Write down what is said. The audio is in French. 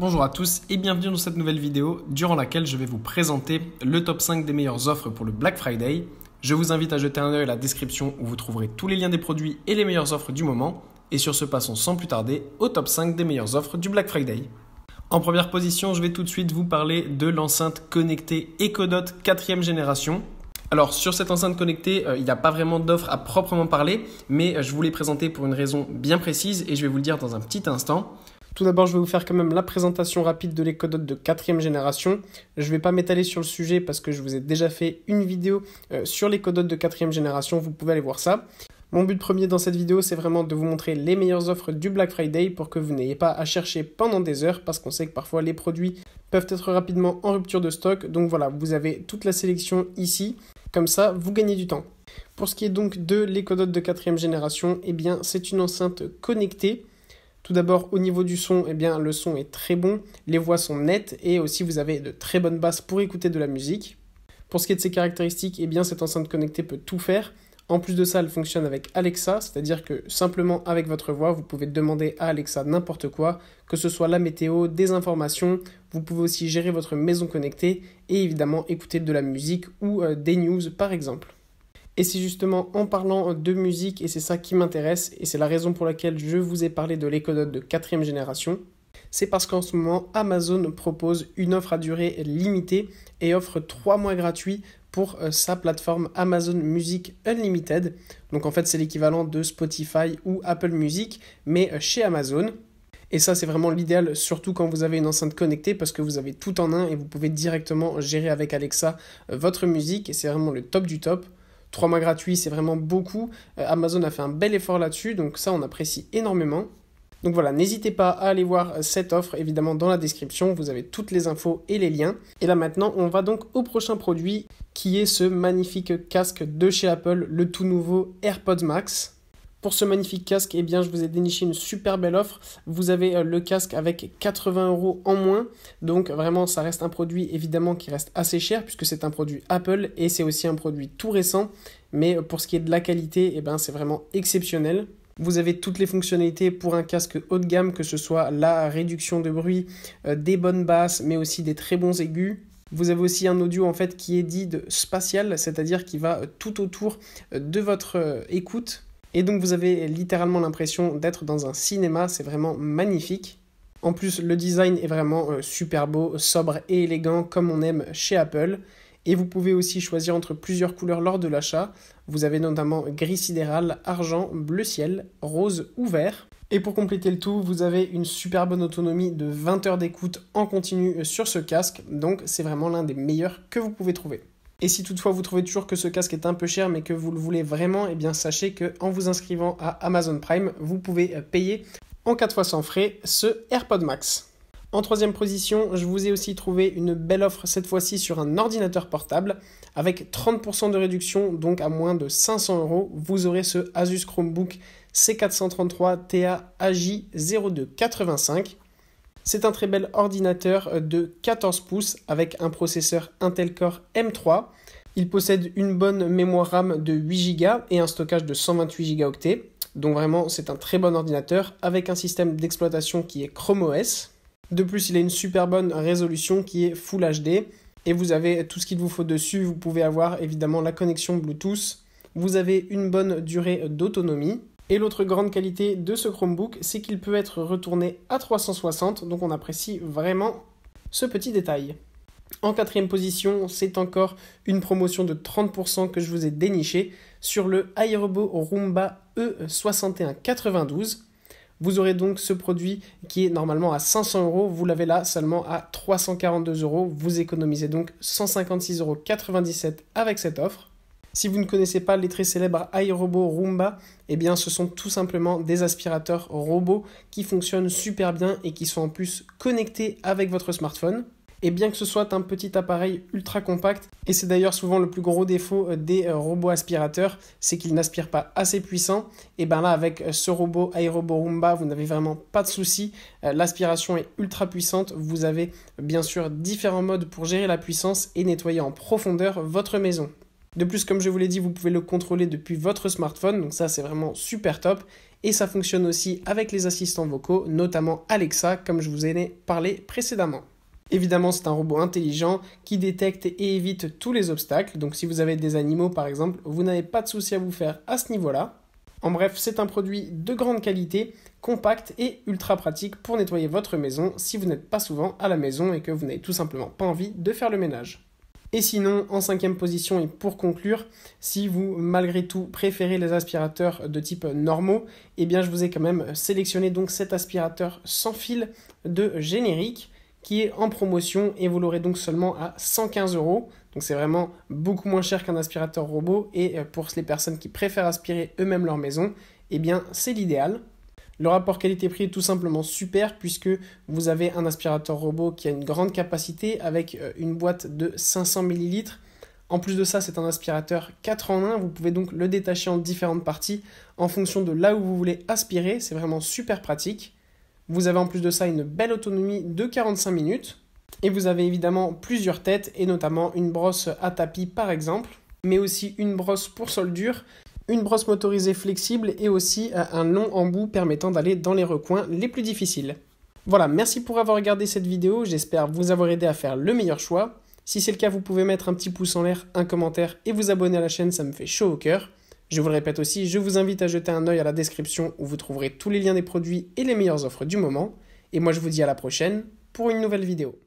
Bonjour à tous et bienvenue dans cette nouvelle vidéo durant laquelle je vais vous présenter le top 5 des meilleures offres pour le Black Friday. Je vous invite à jeter un œil à la description où vous trouverez tous les liens des produits et les meilleures offres du moment. Et sur ce, passons sans plus tarder au top 5 des meilleures offres du Black Friday. En première position, je vais tout de suite vous parler de l'enceinte connectée Echo Dot 4e génération. Alors sur cette enceinte connectée, il n'y a pas vraiment d'offre à proprement parler, mais je vous l'ai présentée pour une raison bien précise et je vais vous le dire dans un petit instant. Tout d'abord, je vais vous faire quand même la présentation rapide de l'Echo Dot de 4e génération. Je ne vais pas m'étaler sur le sujet parce que je vous ai déjà fait une vidéo sur l'Echo Dot de 4e génération, vous pouvez aller voir ça. Mon but premier dans cette vidéo, c'est vraiment de vous montrer les meilleures offres du Black Friday pour que vous n'ayez pas à chercher pendant des heures parce qu'on sait que parfois les produits peuvent être rapidement en rupture de stock. Donc voilà, vous avez toute la sélection ici. Comme ça, vous gagnez du temps. Pour ce qui est donc de l'Echo Dot de 4e génération, eh bien, c'est une enceinte connectée. Tout d'abord, au niveau du son, eh bien, le son est très bon, les voix sont nettes et aussi vous avez de très bonnes basses pour écouter de la musique. Pour ce qui est de ses caractéristiques, eh bien, cette enceinte connectée peut tout faire. En plus de ça, elle fonctionne avec Alexa, c'est-à-dire que simplement avec votre voix, vous pouvez demander à Alexa n'importe quoi, que ce soit la météo, des informations. Vous pouvez aussi gérer votre maison connectée et évidemment écouter de la musique ou des news par exemple. Et c'est justement en parlant de musique, et c'est ça qui m'intéresse, et c'est la raison pour laquelle je vous ai parlé de l'Echo Dot de 4e génération, c'est parce qu'en ce moment, Amazon propose une offre à durée limitée et offre 3 mois gratuits pour sa plateforme Amazon Music Unlimited. Donc en fait, c'est l'équivalent de Spotify ou Apple Music, mais chez Amazon. Et ça, c'est vraiment l'idéal, surtout quand vous avez une enceinte connectée, parce que vous avez tout en un et vous pouvez directement gérer avec Alexa votre musique, et c'est vraiment le top du top. 3 mois gratuits, c'est vraiment beaucoup. Amazon a fait un bel effort là-dessus, donc ça, on apprécie énormément. Donc voilà, n'hésitez pas à aller voir cette offre, évidemment, dans la description. Vous avez toutes les infos et les liens. Et là, maintenant, on va donc au prochain produit, qui est ce magnifique casque de chez Apple, le tout nouveau AirPods Max. Pour ce magnifique casque, eh bien, je vous ai déniché une super belle offre. Vous avez le casque avec 80 € en moins. Donc vraiment, ça reste un produit évidemment qui reste assez cher puisque c'est un produit Apple et c'est aussi un produit tout récent. Mais pour ce qui est de la qualité, eh bien, c'est vraiment exceptionnel. Vous avez toutes les fonctionnalités pour un casque haut de gamme, que ce soit la réduction de bruit, des bonnes basses, mais aussi des très bons aigus. Vous avez aussi un audio en fait qui est dit de spatial, c'est-à-dire qui va tout autour de votre écoute. Et donc vous avez littéralement l'impression d'être dans un cinéma, c'est vraiment magnifique. En plus, le design est vraiment super beau, sobre et élégant comme on aime chez Apple. Et vous pouvez aussi choisir entre plusieurs couleurs lors de l'achat. Vous avez notamment gris sidéral, argent, bleu ciel, rose ou vert. Et pour compléter le tout, vous avez une super bonne autonomie de 20 heures d'écoute en continu sur ce casque. Donc c'est vraiment l'un des meilleurs que vous pouvez trouver. Et si toutefois vous trouvez toujours que ce casque est un peu cher mais que vous le voulez vraiment, eh bien sachez qu'en vous inscrivant à Amazon Prime, vous pouvez payer en 4 fois sans frais ce AirPods Max. En 3e position, je vous ai aussi trouvé une belle offre cette fois-ci sur un ordinateur portable avec 30% de réduction, donc à moins de 500 €. Vous aurez ce Asus Chromebook C433 Ti AJ0285. C'est un très bel ordinateur de 14 pouces avec un processeur Intel Core M3. Il possède une bonne mémoire RAM de 8 Go et un stockage de 128 Go. Donc vraiment, c'est un très bon ordinateur avec un système d'exploitation qui est Chrome OS. De plus, il a une super bonne résolution qui est Full HD. Et vous avez tout ce qu'il vous faut dessus. Vous pouvez avoir évidemment la connexion Bluetooth. Vous avez une bonne durée d'autonomie. Et l'autre grande qualité de ce Chromebook, c'est qu'il peut être retourné à 360, donc on apprécie vraiment ce petit détail. En 4e position, c'est encore une promotion de 30% que je vous ai déniché sur le iRobot Roomba E6192. Vous aurez donc ce produit qui est normalement à 500 €, vous l'avez là seulement à 342 €. Vous économisez donc 156,97 € avec cette offre. Si vous ne connaissez pas les très célèbres iRobot Roomba, eh bien ce sont tout simplement des aspirateurs robots qui fonctionnent super bien et qui sont en plus connectés avec votre smartphone. Et bien que ce soit un petit appareil ultra compact, et c'est d'ailleurs souvent le plus gros défaut des robots aspirateurs, c'est qu'ils n'aspirent pas assez puissant, et bien là avec ce robot iRobot Roomba, vous n'avez vraiment pas de souci, l'aspiration est ultra puissante, vous avez bien sûr différents modes pour gérer la puissance et nettoyer en profondeur votre maison. De plus, comme je vous l'ai dit, vous pouvez le contrôler depuis votre smartphone, donc ça c'est vraiment super top. et ça fonctionne aussi avec les assistants vocaux, notamment Alexa, comme je vous en ai parlé précédemment. Évidemment, c'est un robot intelligent qui détecte et évite tous les obstacles, donc si vous avez des animaux par exemple, vous n'avez pas de souci à vous faire à ce niveau-là. En bref, c'est un produit de grande qualité, compact et ultra pratique pour nettoyer votre maison si vous n'êtes pas souvent à la maison et que vous n'avez tout simplement pas envie de faire le ménage. Et sinon, en 5e position et pour conclure, si vous malgré tout préférez les aspirateurs de type normaux, eh bien je vous ai quand même sélectionné donc cet aspirateur sans fil de générique qui est en promotion et vous l'aurez donc seulement à 115 €. Donc c'est vraiment beaucoup moins cher qu'un aspirateur robot et pour les personnes qui préfèrent aspirer eux-mêmes leur maison, eh bien c'est l'idéal. Le rapport qualité-prix est tout simplement super puisque vous avez un aspirateur robot qui a une grande capacité avec une boîte de 500 ml. En plus de ça, c'est un aspirateur 4 en 1. Vous pouvez donc le détacher en différentes parties en fonction de là où vous voulez aspirer. C'est vraiment super pratique. Vous avez en plus de ça une belle autonomie de 45 minutes. Et vous avez évidemment plusieurs têtes et notamment une brosse à tapis par exemple, mais aussi une brosse pour sol dur, une brosse motorisée flexible et aussi un long embout permettant d'aller dans les recoins les plus difficiles. Voilà, merci pour avoir regardé cette vidéo, j'espère vous avoir aidé à faire le meilleur choix. Si c'est le cas, vous pouvez mettre un petit pouce en l'air, un commentaire et vous abonner à la chaîne, ça me fait chaud au cœur. Je vous le répète aussi, je vous invite à jeter un œil à la description où vous trouverez tous les liens des produits et les meilleures offres du moment. Et moi je vous dis à la prochaine pour une nouvelle vidéo.